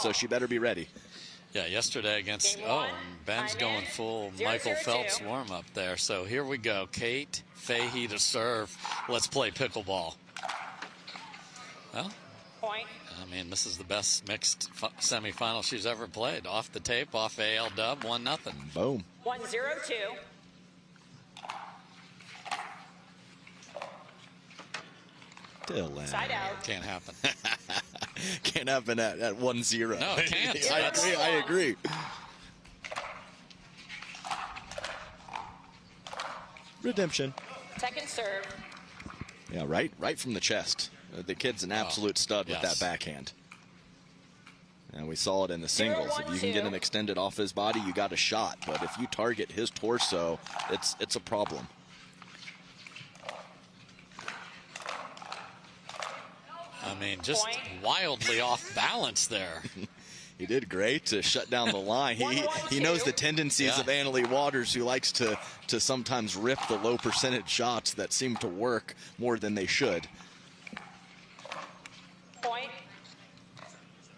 so she better be ready. Yeah, yesterday against, Ben's going full Michael Phelps warm-up there. So here we go. Kate Fahey to serve. Let's play pickleball. Well, point. I mean, this is the best mixed semifinal she's ever played. Off the tape, off AL dub, 1-0. Boom. 1-0-2. Dylan. Side out. Can't happen. Can't happen at 1-0. No, it can't. I agree. Redemption. Second serve. Yeah, right from the chest. The kid's an absolute stud with that backhand. And we saw it in the singles. If you can get him extended off his body, you got a shot. But if you target his torso, it's a problem. I mean, just wildly off balance there. He did great to shut down the line. He knows the tendencies of Annalee Waters, who likes to sometimes rip the low percentage shots that seem to work more than they should. Point.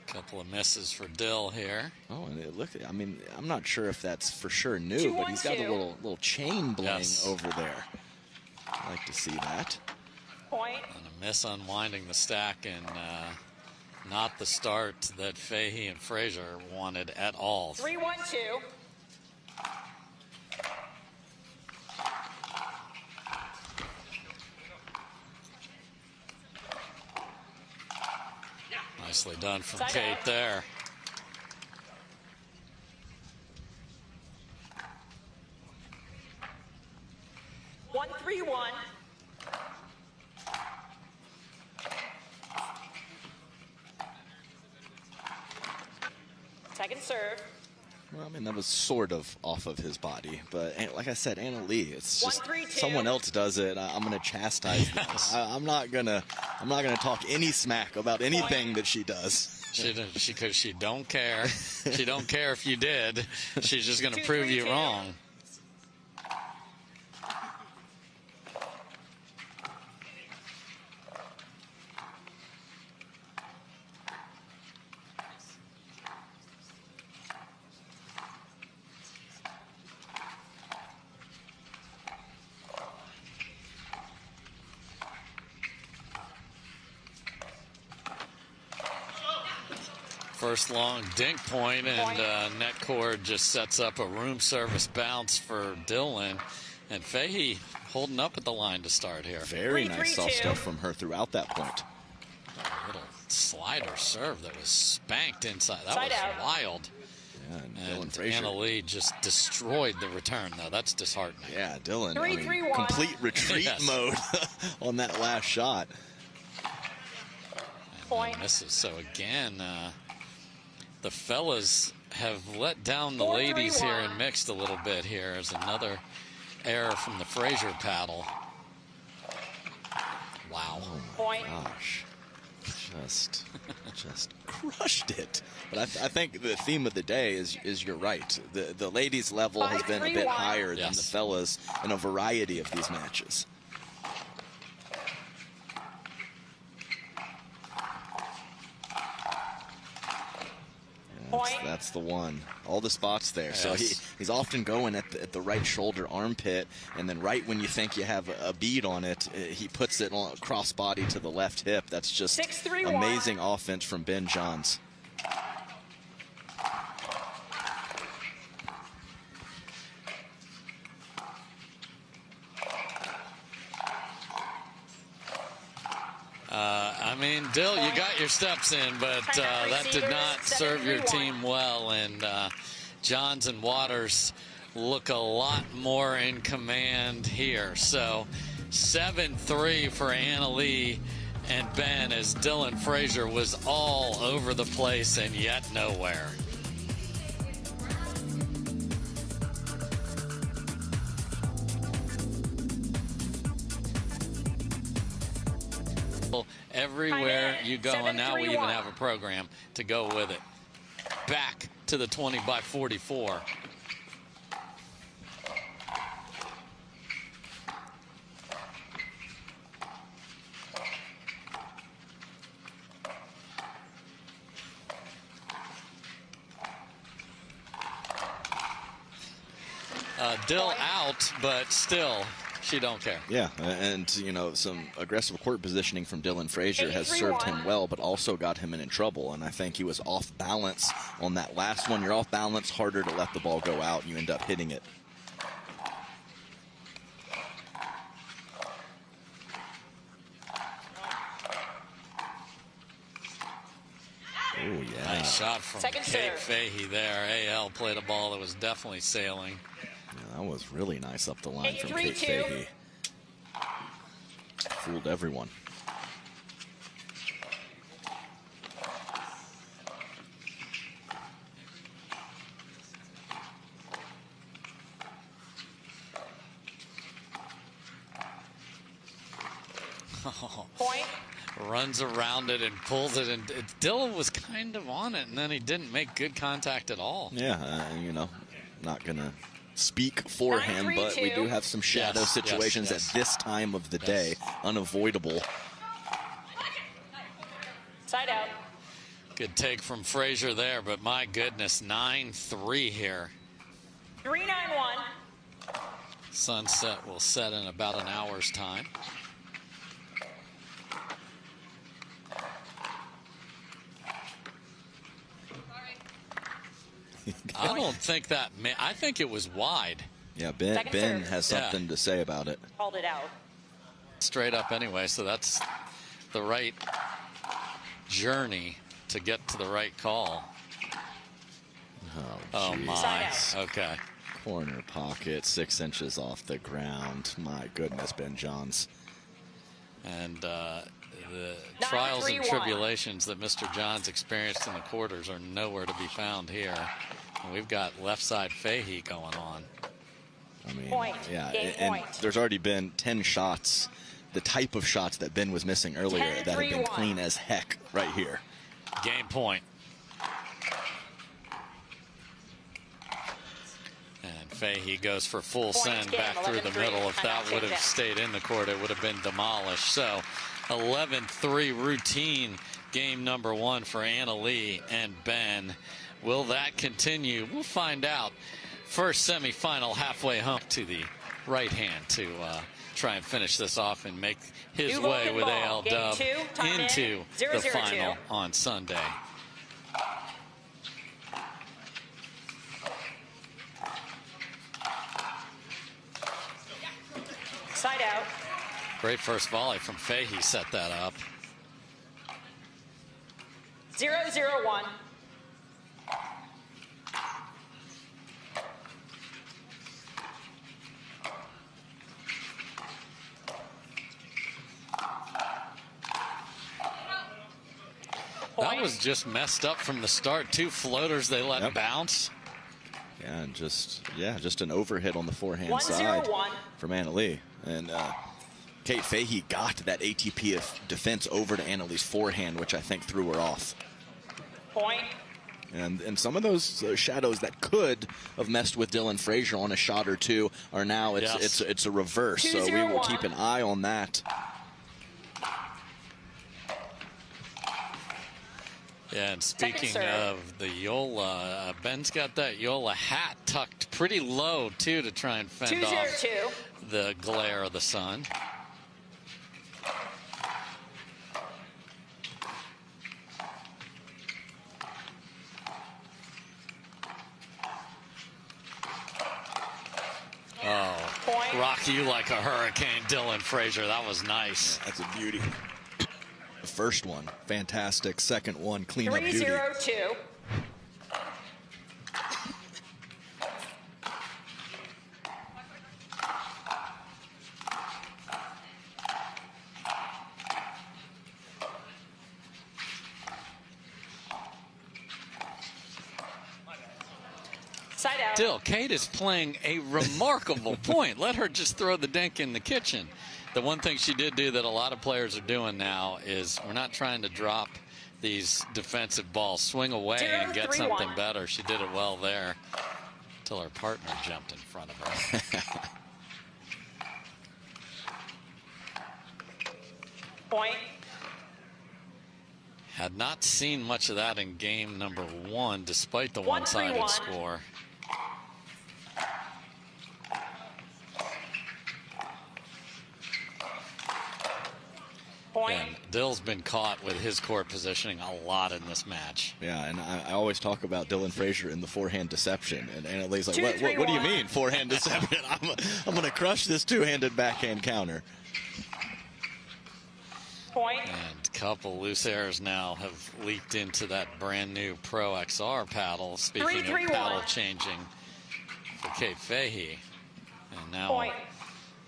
Couple of misses for Dill here. Oh, and look, I mean, I'm not sure if that's for sure new, but he's got a little chain bling over there. I like to see that. Point. And a miss unwinding the stack, and not the start that Fahey and Frazier wanted at all. 3-1-2. Nicely done from Kate there. One, 3-1. Second serve. Well, I mean, that was sort of off of his body, but like I said, Annalee, it's just 1-3-2. someone else does it. I'm going to chastise them. I'm not gonna talk any smack about anything that she does. She don't care. She don't care if you did. She's just going to prove you wrong. First long dink point, and net cord just sets up a room service bounce for Dylan. And Fahey holding up at the line to start here. Very nice soft stuff from her throughout that point. A little slider serve that was spanked inside. That was wild. Yeah, and Annalee just destroyed the return, though. That's disheartening. Yeah, Dylan, I mean, complete retreat mode on that last shot. And misses. So again, the fellas have let down the ladies here and mixed a little bit here. As another error from the Frazier paddle. Wow. Oh my gosh. Just crushed it. But I think the theme of the day is you're right. The ladies level has been a bit higher than the fellas in a variety of these matches. That's the one. All the spots there. Yes. So he's often going at the right shoulder armpit, and then right when you think you have a bead on it, he puts it on cross body to the left hip. That's just amazing offense from Ben Johns. I mean, Dill, you got your steps in, but that did not serve your team well. And Johns and Waters look a lot more in command here. So 7-3 for Annalee and Ben, as Dylan Frazier was all over the place and yet nowhere. Everywhere you go, and now we even have a program to go with it. Back to the 20x44. Dill out, but still, she don't care. Yeah, and, you know, some aggressive court positioning from Dylan Frazier has served him well, but also got him in trouble. And I think he was off balance on that last one. You're off balance, harder to let the ball go out. You end up hitting it. Oh, yeah. Nice shot from Kate Fahey there. AL played a ball that was definitely sailing. Yeah, that was really nice up the line from Kate Fahey. Fooled everyone. Point. Runs around it and pulls it, and Dylan was kind of on it, and then he didn't make good contact at all. Yeah, you know, not going to speak for him, but we do have some shadow situations at this time of the day. Unavoidable. Side out. Good take from Frazier there, but my goodness, 9-3 here. 3-9-1. Sunset will set in about an hour's time. I don't think that, I think it was wide. Yeah, Ben has something to say about it. Called it out. Straight up anyway, so that's the right journey to get to the right call. Oh my, okay. Corner pocket, 6 inches off the ground. My goodness, Ben Johns. And the trials and tribulations that Mr. Johns experienced in the quarters are nowhere to be found here. And we've got left side Fahey going on. I mean, yeah, and there's already been 10 shots, the type of shots that Ben was missing earlier that have been clean as heck right here. Game point. And Fahey goes for full send back through the middle. If that would have stayed in the court, it would have been demolished. So 11-3 routine game number 1 for Anna Lee and Ben. Will that continue? We'll find out. First semifinal halfway home to the right hand to try and finish this off and make his way with AL Dub into the final on Sunday. Side out. Great first volley from Fahey, set that up. 0-0-1. That was just messed up from the start. 2 floaters they let bounce. Yeah, and just an overhit on the forehand side from Anna Lee. And Kate Fahey got that ATP defense over to Anna Lee's forehand, which I think threw her off. Point. And some of those shadows that could have messed with Dylan Frazier on a shot or two are now it's a reverse. So we will keep an eye on that. Yeah, and speaking of the Yola, Ben's got that Yola hat tucked pretty low, too, to try and fend off the glare of the sun. Oh, rock you like a hurricane, Dylan Frazier. That was nice. Yeah, that's a beauty. The first one, fantastic. Second one, clean up duty. 3-0-2. Side out. Still, Kate is playing a remarkable point. Let her just throw the dink in the kitchen. The one thing she did do that a lot of players are doing now is we're not trying to drop these defensive balls. Swing away and get something better. She did it well there until her partner jumped in front of her. Point. Had not seen much of that in game number 1, despite the one-sided score. Point. And Dill's been caught with his court positioning a lot in this match. Yeah, and I always talk about Dylan Frazier in the forehand deception. And Annalee's like, 2-3-1. what do you mean, forehand deception? I'm going to crush this two-handed backhand counter. Point. And a couple loose errors now have leaked into that brand new Pro XR paddle. Speaking 3-3-1. of paddle changing for Kate Fahey. And now Point.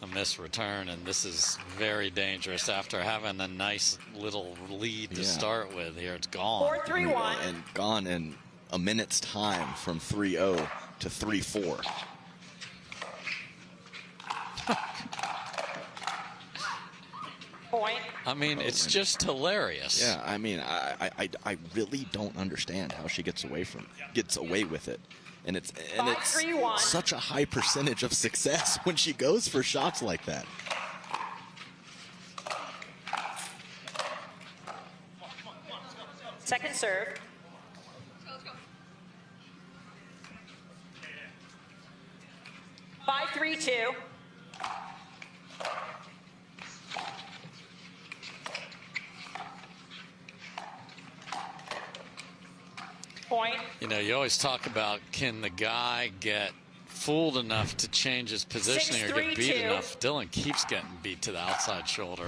a missed return, and this is very dangerous after having a nice little lead to start with. Here it's gone. 4-3-1. And gone in a minute's time from 3-0 to 3-4. Point. I mean, it's just hilarious. Yeah, I mean, I really don't understand how she gets away with it. And it's 5-3-1. such a high percentage of success when she goes for shots like that. Second serve. Five, 3-2. Point. You know, you always talk about, can the guy get fooled enough to change his positioning or get beat 6-3-2. enough? Dylan keeps getting beat to the outside shoulder.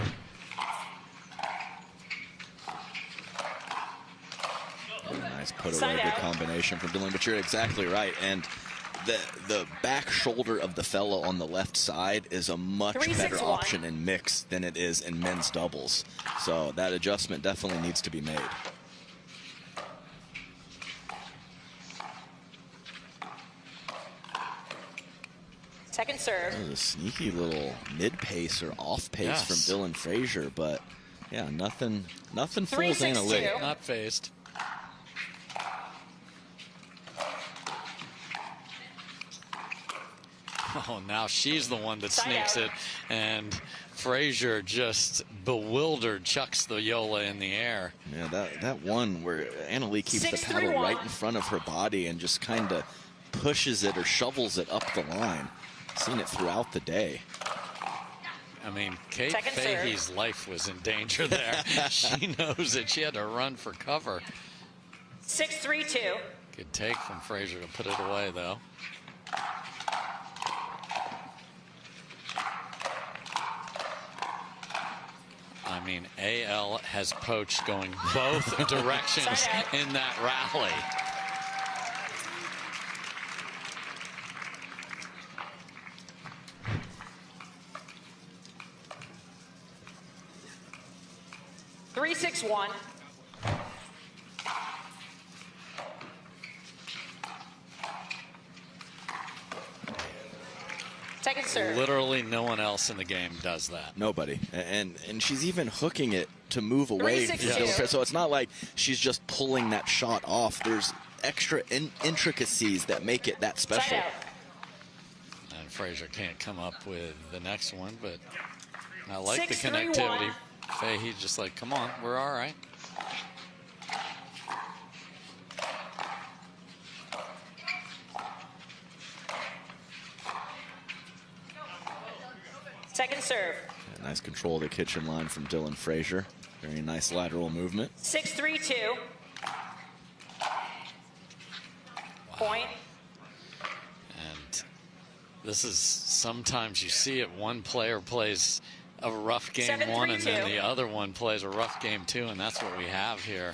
Nice put away, Side good out. combination from Dylan, but you're exactly right. And the back shoulder of the fellow on the left side is a much 3-6-1. better option in mix than it is in men's doubles. So that adjustment definitely needs to be made. Second serve. That was a sneaky little mid-pace or off-pace Yes. from Dylan Frazier, but yeah, nothing fools 3-6-2. Annaleigh. Not faced. Oh, now she's the one that Side sneaks out. it, and Frazier just bewildered chucks the Yola in the air. Yeah, that one where Annaleigh keeps the 6-3-1. paddle right in front of her body and just kind of pushes it or shovels it up the line. Seen it throughout the day. I mean, Kate Second serve. Fahey's life was in danger there. She knows that she had to run for cover. 6-3-2. Good take from Frazier to put it away, though. I mean, AL has poached going both directions Side out. in that rally. Three, 6-1. Second serve. Literally no one else in the game does that. Nobody. And she's even hooking it to move away. 3-6-2. from Dylan Frazier. So it's not like she's just pulling that shot off. There's extra intricacies that make it that Side special. out. And Frazier can't come up with the next one, but I like the 6-3-1. connectivity. Fahey's just like, come on, we're all right. Second serve. Yeah, nice control of the kitchen line from Dylan Frazier. Very nice lateral movement. 6-3-2. Point. And this is, sometimes you see it, one player plays a rough game 7-3-2. one, and then the other one plays a rough game two, and that's what we have here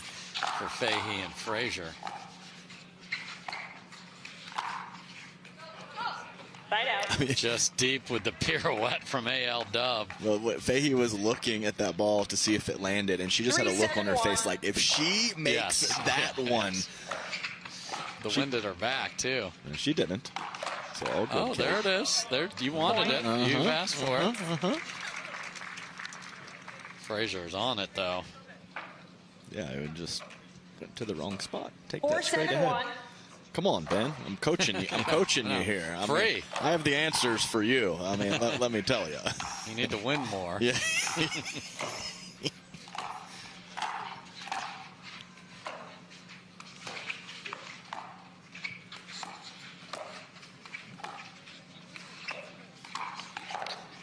for Fahey and Frazier. Side out. Just deep with the pirouette from AL Dub. Well, Fahey was looking at that ball to see if it landed, and she just had a look on her 3-7-1. face like, if she makes Yes. that one. The wind at her back, too. And she didn't. So, all good, Oh, Kate. there it is. There, you wanted it. You asked for it. Frazier's on it, though. Yeah, it would just went to the wrong spot. Take 4, that straight 7-1. ahead. Come on, Ben. I'm coaching you. I'm coaching you here. I Free. mean, I have the answers for you. I mean, let me tell you. You need to win more. Yeah.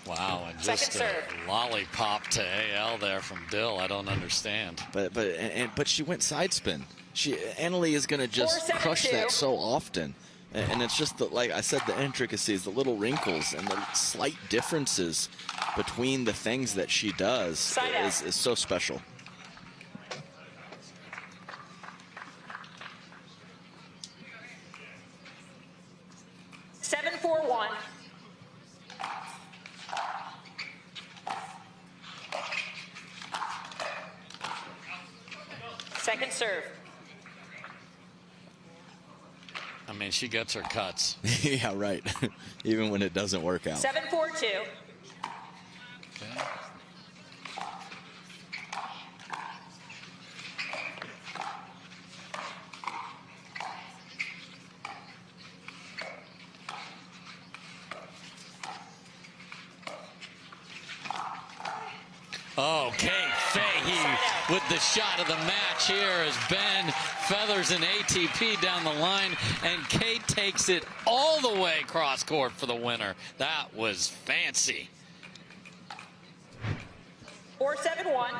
Wow, and just Second a serve. lollipop to AL there from Dill. I don't understand. But she went side spin. Annalie is going to just 4-7-2. crush that so often. And it's just, like I said, the intricacies, the little wrinkles, and the slight differences between the things that she does is so special. Seven, 4-1. Second serve. I mean, she gets her cuts. Yeah, right. Even when it doesn't work out. 7-4-2. Okay. Oh, Kate Fahey with the shot of the match here as Ben feathers an ATP down the line, and Kate takes it all the way cross court for the winner. That was fancy. 4-7-1.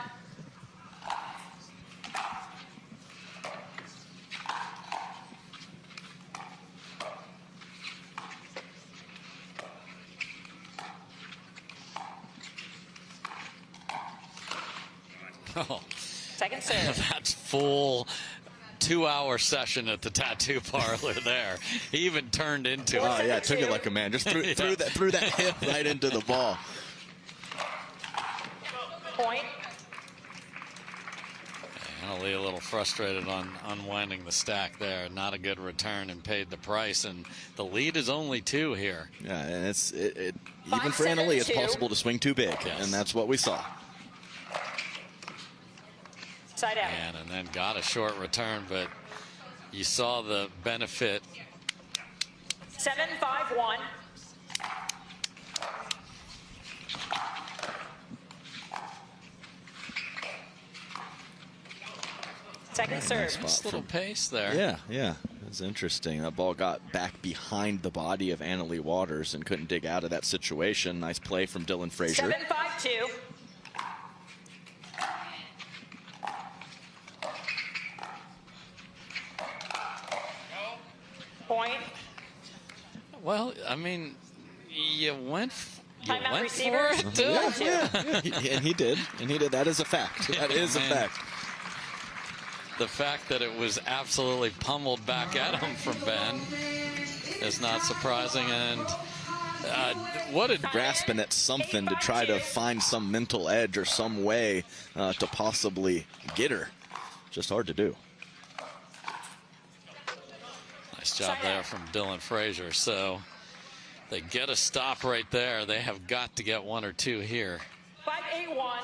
Oh, Second serve. that's full 2-hour session at the tattoo parlor there. He even turned into it. Oh, yeah, took it like a man. Just threw that hip right into the ball. Point. Annalie a little frustrated on unwinding the stack there. Not a good return and paid the price. And the lead is only 2 here. Yeah, and even for Annalie, it's 5-7-2. possible to swing too big, Yes. and that's what we saw. Side out. And then got a short return, but you saw the benefit. 7-5-1. Second serve. Nice little pace there. Yeah. It was interesting. That ball got back behind the body of Annalie Waters and couldn't dig out of that situation. Nice play from Dylan Frazier. 7-5-2. Point. Well, I mean, you went Timeout receiver. for it, Dill. Yeah. And he did. That is a fact. That is a fact. The fact that it was absolutely pummeled back at him from Ben is not surprising. And what a Grasping at something to try to find some mental edge or some way to possibly get her. Just hard to do. nice job there from Dylan Frazier. So they get a stop right there. They have got to get 1 or 2 here. 5-8-1.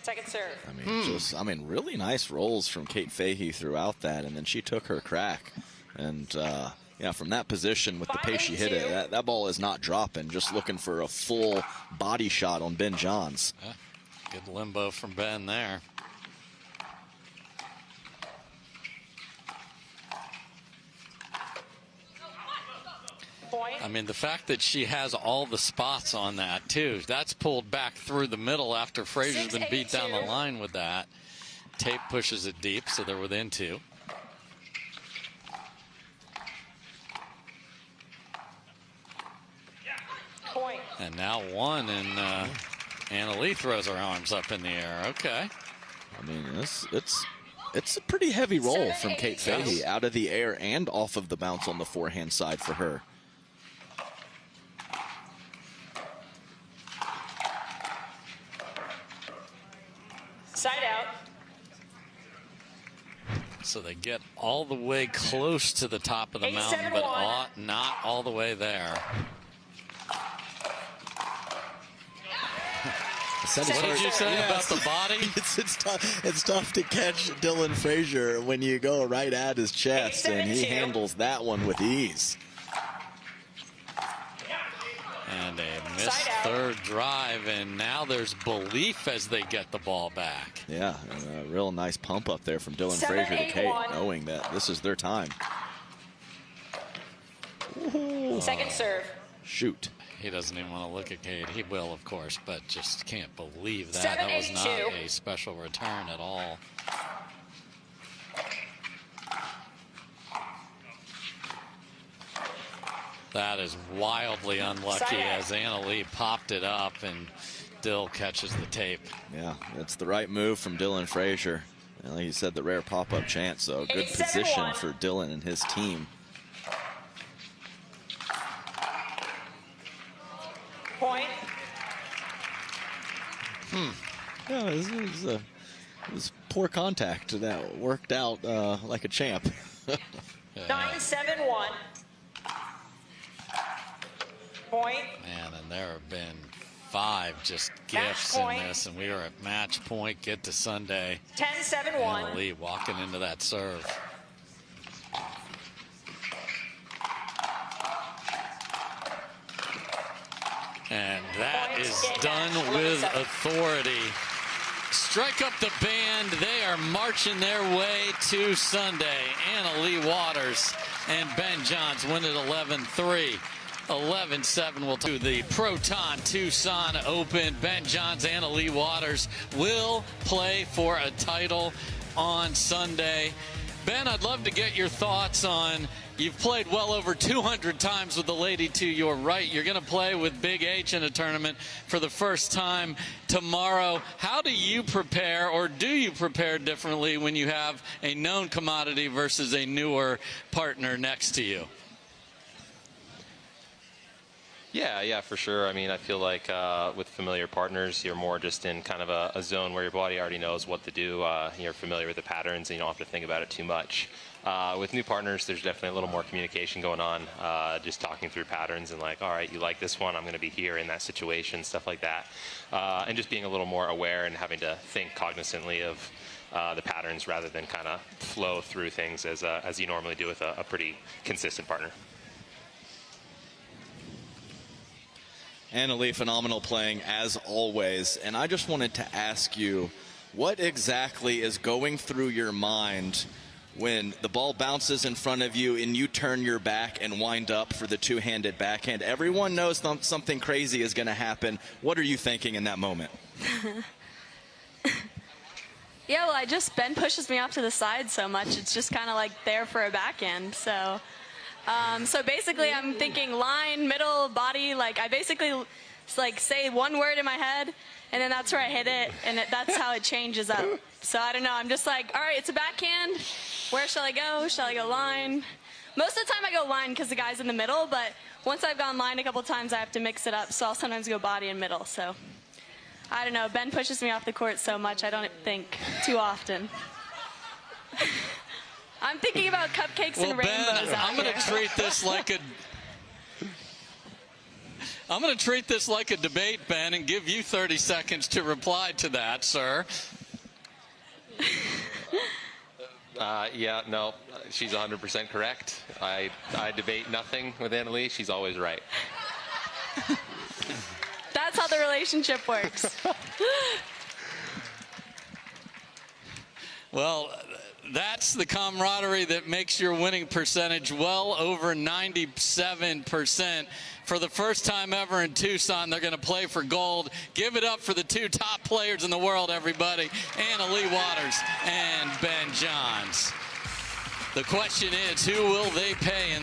Second serve. I mean, really nice rolls from Kate Fahey throughout that, and then she took her crack. And, yeah, from that position with the pace she hit it, that ball is not dropping, just looking for a full body shot on Ben Johns. Good limbo from Ben there. Point. I mean, the fact that she has all the spots on that, too, that's pulled back through the middle after Frazier's been beat down the line with that. Tape pushes it deep, so they're within 2. Point. And now 1, and Annalie throws her arms up in the air. Okay. I mean, it's a pretty heavy roll from Kate Fahey, out of the air and off of the bounce on the forehand side for her. Side out. So they get all the way close to the top of the mountain, but not all the way there. What did you say about the body? It's tough to catch Dylan Frazier when you go right at his chest, and he handles that one with ease. And a missed third drive, and now there's belief as they get the ball back. Yeah, a real nice pump up there from Dylan Frazier to Kate, knowing that this is their time. Second serve. Shoot. He doesn't even want to look at Kate. He will, of course, but just can't believe that. That was not a special return at all. That is wildly unlucky as Anna Lee popped it up and Dill catches the tape. Yeah, it's the right move from Dylan Frazier. And like you said, the rare pop-up chance, so good position for Dylan and his team. Point. Yeah, it was poor contact that worked out like a champ. 9-7-1. Point. Man, and there have been 5 just gifts in this, and we are at match point. Get to Sunday. 10-7-1. Anna Lee walking into that serve. And that is done with authority. Strike up the band. They are marching their way to Sunday. Anna Lee Waters and Ben Johns win it 11-3. 11-7 will to the Proton Tucson Open. Ben Johns, Anna Lee Waters will play for a title on Sunday. Ben, I'd love to get your thoughts on, you've played well over 200 times with the lady to your right. You're going to play with Big H in a tournament for the first time tomorrow. How do you prepare, or do you prepare differently when you have a known commodity versus a newer partner next to you? Yeah, for sure. I mean, I feel like with familiar partners, you're more just in kind of a zone where your body already knows what to do. You're familiar with the patterns, and you don't have to think about it too much. With new partners, there's definitely a little more communication going on, just talking through patterns and like, all right, you like this one, I'm going to be here in that situation, stuff like that. And just being a little more aware and having to think cognizantly of the patterns rather than kind of flow through things as you normally do with a pretty consistent partner. Anna Lee, phenomenal playing as always. And I just wanted to ask you, what exactly is going through your mind when the ball bounces in front of you and you turn your back and wind up for the two-handed backhand? Everyone knows something crazy is going to happen. What are you thinking in that moment? Yeah, well, Ben pushes me off to the side so much. It's just kind of like there for a backhand. So basically I'm thinking line, middle, body. Like I basically like say one word in my head, and then that's where I hit it, and that's how it changes up. So I don't know. I'm just like, all right, it's a backhand. Where shall I go? Shall I go line? Most of the time I go line because the guy's in the middle, but once I've gone line a couple times, I have to mix it up. So I'll sometimes go body and middle. So I don't know. Ben pushes me off the court so much, I don't think too often. I'm thinking about cupcakes and rainbows. Ben, I'm going to treat this like a debate, Ben, and give you 30 seconds to reply to that, sir. Yeah, no, she's 100% correct. I debate nothing with Anna Lee. She's always right. That's how the relationship works. Well, that's the camaraderie that makes your winning percentage well over 97%. For the first time ever in Tucson, they're going to play for gold. Give it up for the 2 top players in the world, everybody. Anna Lee Waters and Ben Johns. The question is, who will they pay in